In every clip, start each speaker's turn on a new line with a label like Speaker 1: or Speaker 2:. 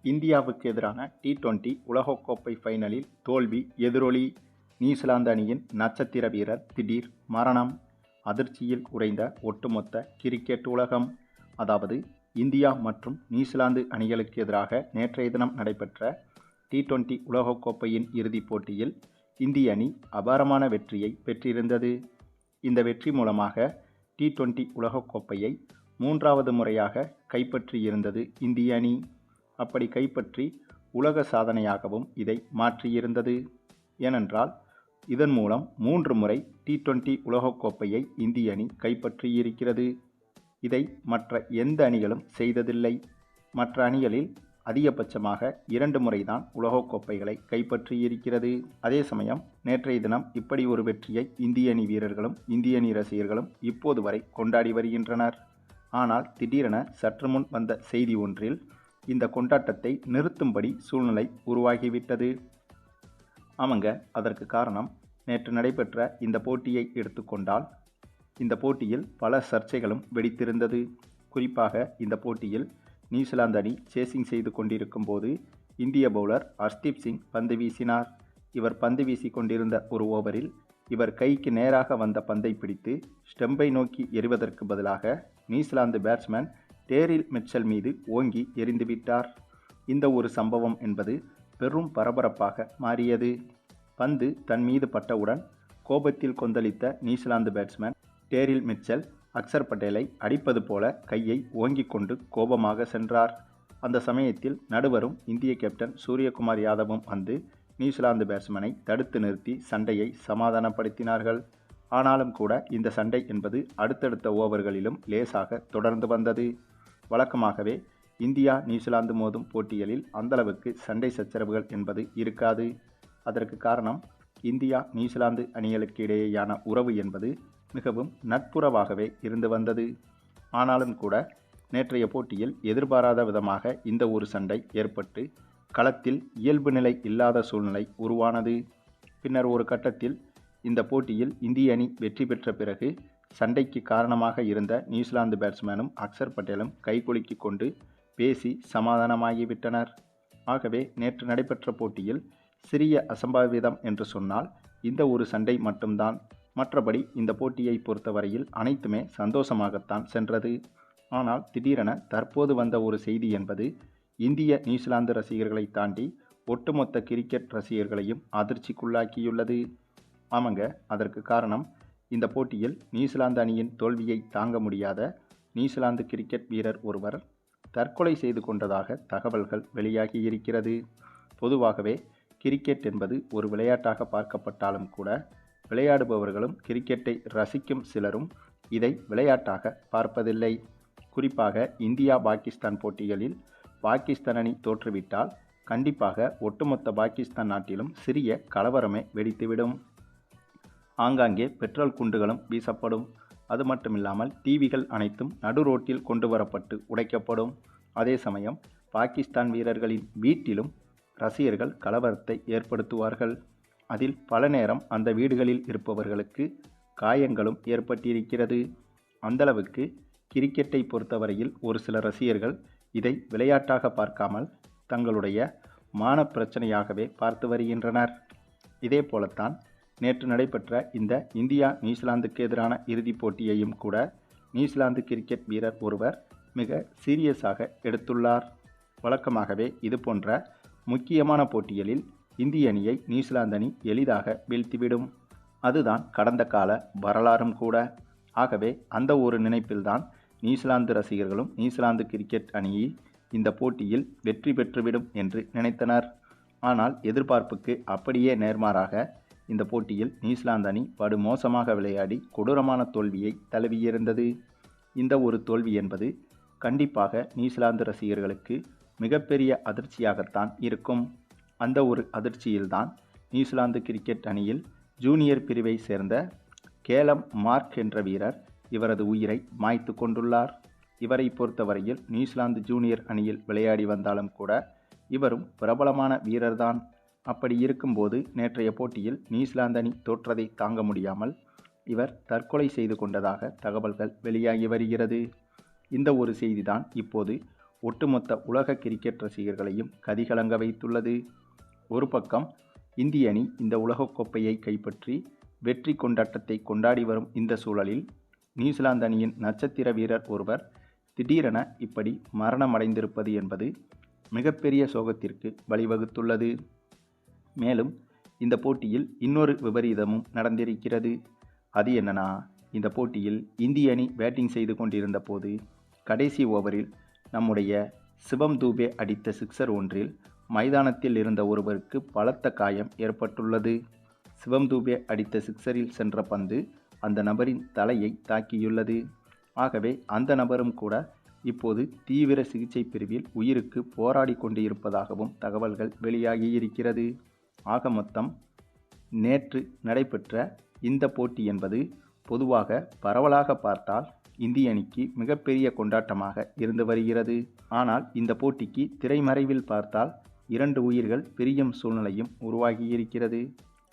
Speaker 1: இந்தியாவுக்கு எதிரான டி20 உலகக்கோப்பை ஃபைனலில் தோல்வி எதிரொலி. நியூசிலாந்து அணியின் நட்சத்திர வீரர் திடீர் மரணம். அதிர்ச்சியில் உறைந்த ஒட்டுமொத்த கிரிக்கெட் உலகம். அதாவது இந்தியா மற்றும் நியூசிலாந்து அணிகளுக்கு எதிராக நேற்றைய தினம் நடைபெற்ற டி20 உலகக்கோப்பையின் இறுதிப் போட்டியில் இந்திய அணி அபாரமான வெற்றியை பெற்றிருந்தது. இந்த வெற்றி மூலமாக டி20 உலகக்கோப்பையை 3வது முறையாக கைப்பற்றியிருந்தது இந்திய அணி. அப்படி கைப்பற்றி உலக சாதனையாகவும் இதை மாற்றியிருந்தது. ஏனென்றால் இதன் மூலம் 3 முறை டி20 உலகக்கோப்பையை இந்திய அணி கைப்பற்றியிருக்கிறது. இதை மற்ற எந்த அணிகளும் செய்ததில்லை. மற்ற அணிகளில் அதிகபட்சமாக 2 முறைதான் உலகக்கோப்பைகளை கைப்பற்றியிருக்கிறது. அதே சமயம் நேற்றைய தினம் இப்படி ஒரு வெற்றியை இந்திய அணி வீரர்களும் இந்திய அணி ரசிகர்களும் இப்போது வரை கொண்டாடி வருகின்றனர். ஆனால் திடீரென சற்று முன் வந்த செய்தி ஒன்றில் இந்த கொண்டாட்டத்தை நிறுத்தும்படி சூழ்நிலை உருவாகிவிட்டது. ஆமாங்க, அதற்கு காரணம் நேற்று நடைபெற்ற இந்த போட்டியை எடுத்துக்கொண்டால் இந்த போட்டியில் பல சர்ச்சைகளும் வெடித்திருந்தது. குறிப்பாக இந்த போட்டியில் நியூசிலாந்து அணி சேசிங் செய்து கொண்டிருக்கும் போது இந்திய பவுலர் ஹர்ஷ்தீப் சிங் பந்து வீசினார். இவர் பந்து வீசி கொண்டிருந்த ஒரு ஓவரில் இவர் கைக்கு நேராக வந்த பந்தை பிடித்து ஸ்டெம்பை நோக்கி எறிவதற்கு பதிலாக நியூசிலாந்து பேட்ஸ்மேன் டேரில் மிட்சல் மீது ஓங்கி எறிந்துவிட்டார். இந்த ஒரு சம்பவம் என்பது பெரும் பரபரப்பாக மாறியது. பந்து தன் மீது பட்டவுடன் கோபத்தில் கொந்தளித்த New Zealand batsman Daryl Mitchell Axar பட்டேலை அடிப்பது போல கையை ஓங்கிக் கொண்டு கோபமாக சென்றார். அந்த சமயத்தில் நடுவரும் இந்திய கேப்டன் சூரியகுமார் யாதவும் வந்து நியூசிலாந்து பேட்ஸ்மேனை தடுத்து நிறுத்தி சண்டையை சமாதானப்படுத்தினார்கள். ஆனாலும் கூட இந்த சண்டை என்பது அடுத்தடுத்த ஓவர்களிலும் லேசாக தொடர்ந்து வந்தது. வழக்கமாகவே இந்தியா நியூசிலாந்து மோதும் போட்டிகளில் அந்தளவுக்கு சண்டை சச்சரவுகள் என்பது இருக்காது. அதற்கு காரணம் இந்தியா நியூசிலாந்து அணிகளுக்கு இடையேயான உறவு என்பது மிகவும் நட்புறவாகவே இருந்து வந்தது. ஆனாலும் கூட நேற்றைய போட்டியில் எதிர்பாராத விதமாக இந்த ஒரு சண்டை ஏற்பட்டு களத்தில் இயல்பு நிலை இல்லாத சூழ்நிலை உருவானது. பின்னர் ஒரு கட்டத்தில் இந்த போட்டியில் இந்திய அணி வெற்றி பெற்ற பிறகு சண்டைக்கு காரணமாக இருந்த நியூசிலாந்து பேட்ஸ்மேனும் அக்சர் பட்டேலும் கைகுலுக்கி கொண்டு பேசி சமாதானமாகிவிட்டனர். ஆகவே நேற்று நடைபெற்ற போட்டியில் சிறிய அசம்பாவிதம் என்று சொன்னால் இந்த ஒரு சண்டை மட்டும்தான். மற்றபடி இந்த போட்டியை பொறுத்தவரையில் அனைத்துமே சந்தோஷமாகத்தான் சென்றது. ஆனால் திடீரென தற்போது வந்த ஒரு செய்தி என்பது இந்திய நியூசிலாந்து ரசிகர்களை தாண்டி ஒட்டுமொத்த கிரிக்கெட் ரசிகர்களையும் அதிர்ச்சிக்குள்ளாக்கியுள்ளது. ஆமாங்க, அதற்கு காரணம் இந்த போட்டியில் நியூசிலாந்து அணியின் தோல்வியை தாங்க முடியாத நியூசிலாந்து கிரிக்கெட் வீரர் ஒருவர் தற்கொலை செய்து கொண்டதாக தகவல்கள் வெளியாகியிருக்கிறது. பொதுவாகவே கிரிக்கெட் என்பது ஒரு விளையாட்டாக பார்க்கப்பட்டாலும் கூட விளையாடுபவர்களும் கிரிக்கெட்டை ரசிக்கும் சிலரும் இதை விளையாட்டாக பார்ப்பதில்லை. குறிப்பாக இந்தியா பாகிஸ்தான் போட்டிகளில் பாகிஸ்தான் அணி தோற்றுவிட்டால் கண்டிப்பாக ஒட்டுமொத்த பாகிஸ்தான் நாட்டிலும் சிறிய கலவரமே வெடித்துவிடும். ஆங்காங்கே பெட்ரோல் குண்டுகளும் வீசப்படும். அது மட்டுமில்லாமல் டிவிகள் அனைத்தும் நடு ரோட்டில் கொண்டு வரப்பட்டு உடைக்கப்படும். அதே சமயம் பாகிஸ்தான் வீரர்களின் வீட்டிலும் ரசிகர்கள் கலவரத்தை ஏற்படுத்துவார்கள். அதில் பல நேரம் அந்த வீடுகளில் இருப்பவர்களுக்கு காயங்களும் ஏற்பட்டிருக்கிறது. அந்தளவுக்கு கிரிக்கெட்டை பொறுத்தவரையில் ஒரு சில ரசிகர்கள் இதை விளையாட்டாக பார்க்காமல் தங்களுடைய மான பிரச்சனையாகவே பார்த்து வருகின்றனர். இதே போலத்தான் நேற்று நடைபெற்ற இந்த இந்தியா நியூசிலாந்துக்கு எதிரான இறுதிப் போட்டியையும் கூட நியூசிலாந்து கிரிக்கெட் வீரர் ஒருவர் மிக சீரியஸாக எடுத்துள்ளார். வழக்கமாகவே இது போன்ற முக்கியமான போட்டிகளில் இந்திய அணியை நியூசிலாந்து அணி எளிதாக வீழ்த்திவிடும். அதுதான் கடந்த கால வரலாறும் கூட. ஆகவே அந்த ஒரு நினைப்பில்தான் நியூசிலாந்து ரசிகர்களும் நியூசிலாந்து கிரிக்கெட் அணியை இந்த போட்டியில் வெற்றி பெற்றுவிடும் என்று நினைத்தனர். ஆனால் எதிர்பார்ப்புக்கு அப்படியே நேர்மாறாக இந்த போட்டியில் நியூசிலாந்து அணி படுமோசமாக விளையாடி கொடூரமான தோல்வியை தழுவியிருந்தது. இந்த ஒரு தோல்வி என்பது கண்டிப்பாக நியூசிலாந்து ரசிகர்களுக்கு மிகப்பெரிய அதிர்ச்சியாகத்தான் இருக்கும். அந்த ஒரு அதிர்ச்சியில்தான் நியூசிலாந்து கிரிக்கெட் அணியில் ஜூனியர் பிரிவை சேர்ந்த கேலம் மார்க் என்ற வீரர் இவரது உயிரை மாய்த்து கொண்டுள்ளார். இவரை பொறுத்தவரையில் நியூசிலாந்து ஜூனியர் அணியில் விளையாடி வந்தாலும் கூட இவரும் பிரபலமான வீரர்தான். அப்படி இருக்கும்போது நேற்றைய போட்டியில் நியூசிலாந்து அணி தோற்றதை தாங்க முடியாமல் இவர் தற்கொலை செய்து கொண்டதாக தகவல்கள் வெளியாகி வருகிறது. இந்த ஒரு செய்திதான் இப்போது ஒட்டுமொத்த உலக கிரிக்கெட் ரசிகர்களையும் கதிகலங்க வைத்துள்ளது. ஒரு பக்கம் இந்திய அணி இந்த உலகக்கோப்பையை கைப்பற்றி வெற்றி கொண்டாட்டத்தை கொண்டாடி வரும் இந்த சூழலில் நியூசிலாந்து அணியின் நட்சத்திர வீரர் ஒருவர் திடீரென இப்படி மரணமடைந்திருப்பது என்பது மிகப்பெரிய சோகத்திற்கு வழிவகுத்துள்ளது. மேலும் இந்த போட்டியில் இன்னொரு விபரீதமும் நடந்திருக்கிறது. அது என்னன்னா, இந்த போட்டியில் இந்திய அணி பேட்டிங் செய்து கொண்டிருந்த போது கடைசி ஓவரில் நம்முடைய சிவம் தூபே அடித்த சிக்சர் ஒன்றில் மைதானத்தில் இருந்த ஒருவருக்கு பலத்த காயம் ஏற்பட்டுள்ளது. சிவம் தூபே அடித்த சிக்சரில் சென்ற பந்து அந்த நபரின் தலையை தாக்கியுள்ளது. ஆகவே அந்த நபரும் கூட இப்போது தீவிர சிகிச்சை பிரிவில் உயிருக்கு போராடி கொண்டு இருப்பதாகவும் தகவல்கள் வெளியாகியிருக்கிறது. ஆக மொத்தம் நேற்று நடைபெற்ற இந்த போட்டி என்பது பொதுவாக பரவலாக பார்த்தால் இந்திய அணிக்கு மிகப்பெரிய கொண்டாட்டமாக இருந்து வருகிறது. ஆனால் இந்த போட்டிக்கு திரைமறைவில் பார்த்தால் 2 உயிர்கள் பிரியும் சூழ்நிலையும் உருவாகியிருக்கிறது.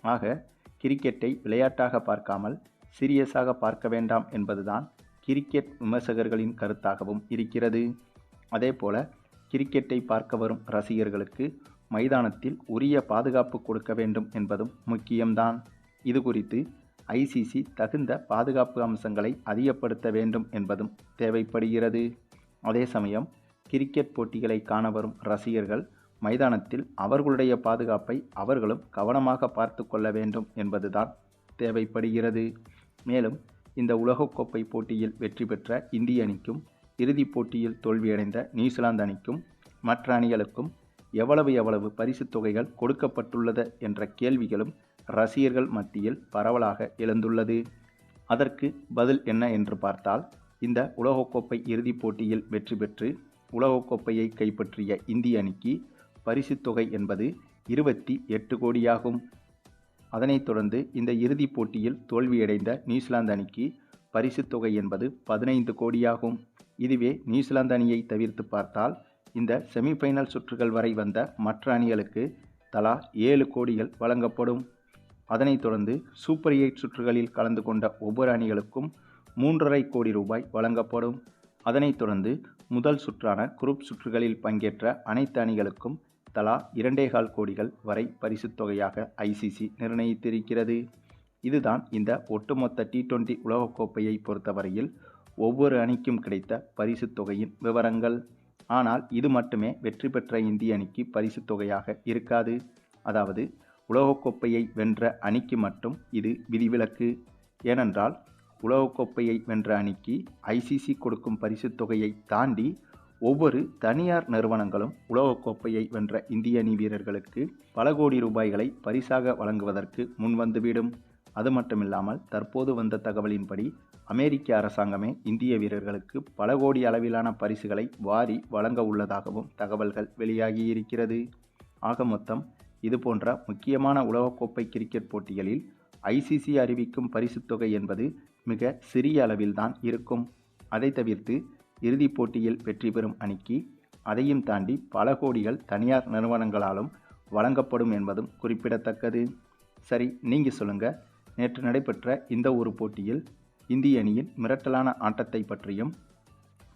Speaker 1: ஆக கிரிக்கெட்டை விளையாட்டாக பார்க்காமல் சீரியஸாக பார்க்க வேண்டாம் என்பதுதான் கிரிக்கெட் விமர்சகர்களின் கருத்தாகவும் இருக்கிறது. அதேபோல கிரிக்கெட்டை பார்க்க வரும் ரசிகர்களுக்கு மைதானத்தில் உரிய பாதுகாப்பு கொடுக்க வேண்டும் என்பதும் முக்கியம்தான். இது குறித்து ஐசிசி தகுந்த பாதுகாப்பு அம்சங்களை அதிகப்படுத்த வேண்டும் என்பதும் தேவைப்படுகிறது. அதே சமயம் கிரிக்கெட் போட்டிகளை காண வரும் ரசிகர்கள் மைதானத்தில் அவர்களுடைய பாதுகாப்பை அவர்களும் கவனமாக பார்த்து கொள்ள வேண்டும் என்பதுதான் தேவைப்படுகிறது. மேலும் இந்த உலகக்கோப்பை போட்டியில் வெற்றி பெற்ற இந்திய அணிக்கும் இறுதிப் போட்டியில் தோல்வியடைந்த நியூசிலாந்து அணிக்கும் மற்ற அணிகளுக்கும் எவ்வளவு பரிசுத் தொகைகள் கொடுக்கப்பட்டுள்ளது என்ற கேள்விகளும் ரசிகர்கள் மத்தியில் பரவலாக எழுந்துள்ளது. அதற்கு பதில் என்ன என்று பார்த்தால், இந்த உலகக்கோப்பை இறுதிப் போட்டியில் வெற்றி பெற்று உலகக்கோப்பையை கைப்பற்றிய இந்திய அணிக்கு பரிசுத் தொகை என்பது 28 கோடியாகும். அதனைத் தொடர்ந்து இந்த இறுதிப் போட்டியில் தோல்வியடைந்த நியூசிலாந்து அணிக்கு பரிசுத் தொகை என்பது 15 கோடியாகும். இதுவே நியூசிலாந்து அணியை தவிர்த்து பார்த்தால் இந்த செமிஃபைனல் சுற்றுகள் வரை வந்த மற்ற அணிகளுக்கு தலா 7 கோடிகள் வழங்கப்படும். அதனைத் தொடர்ந்து சூப்பர் 8 சுற்றுகளில் கலந்து கொண்ட ஒவ்வொரு அணிகளுக்கும் 3.5 கோடி ரூபாய் வழங்கப்படும். அதனைத் தொடர்ந்து முதல் சுற்றான குரூப் சுற்றுகளில் பங்கேற்ற அனைத்து அணிகளுக்கும் தலா 2.25 கோடிகள் வரை பரிசுத் தொகையாக ஐசிசி நிர்ணயித்திருக்கிறது. இதுதான் இந்த ஒட்டுமொத்த T20 உலகக்கோப்பையை பொறுத்தவரையில் ஒவ்வொரு அணிக்கும் கிடைத்த பரிசுத் தொகையின் விவரங்கள். ஆனால் இது மட்டுமே வெற்றி பெற்ற இந்திய அணிக்கு பரிசுத் தொகையாக இருக்காது. அதாவது உலகக்கோப்பையை வென்ற அணிக்கு மட்டும் இது விதிவிலக்கு. ஏனென்றால் உலகக்கோப்பையை வென்ற அணிக்கு ஐசிசி கொடுக்கும் பரிசுத் தொகையை தாண்டி ஒவ்வொரு தனியார் நிறுவனங்களும் உலகக்கோப்பையை வென்ற இந்திய அணி வீரர்களுக்கு பல கோடி ரூபாய்களை பரிசாக வழங்குவதற்கு முன்வந்துவிடும். அது மட்டுமில்லாமல் தற்போது வந்த தகவலின்படி அமெரிக்க அரசாங்கமே இந்திய வீரர்களுக்கு பல கோடி அளவிலான பரிசுகளை வாரி வழங்க உள்ளதாகவும் தகவல்கள் வெளியாகியிருக்கிறது. ஆக மொத்தம் இதுபோன்ற முக்கியமான உலகக்கோப்பை கிரிக்கெட் போட்டிகளில் ஐசிசி அறிவிக்கும் பரிசுத் தொகை என்பது மிக சிறிய அளவில்தான் இருக்கும். அதை தவிர்த்து இறுதிப் போட்டியில் வெற்றி பெறும் அணிக்கு அதையும் தாண்டி பல கோடிகள் தனியார் நிறுவனங்களாலும் வழங்கப்படும் என்பதும் குறிப்பிடத்தக்கது. சரி, நீங்கள் சொல்லுங்கள், நேற்று நடைபெற்ற இந்த ஒரு போட்டியில் இந்திய அணியின் மிரட்டலான ஆட்டத்தை பற்றியும்,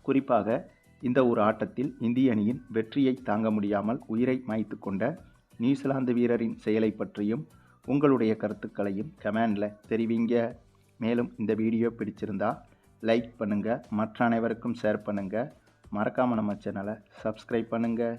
Speaker 1: குறிப்பாக இந்த ஒரு ஆட்டத்தில் இந்திய அணியின் வெற்றியை தாங்க முடியாமல் உயிரை மாய்த்து கொண்ட நியூசிலாந்து வீரரின் செயலை பற்றியும் உங்களுடைய கருத்துக்களையும் கமெண்டில் தெரிவிங்க. மேலும் இந்த வீடியோ பிடிச்சிருந்தா லைக் பண்ணுங்கள், மற்ற அனைவருக்கும் ஷேர் பண்ணுங்கள், மறக்காமல் நம்ம சேனலை சப்ஸ்கிரைப் பண்ணுங்கள்.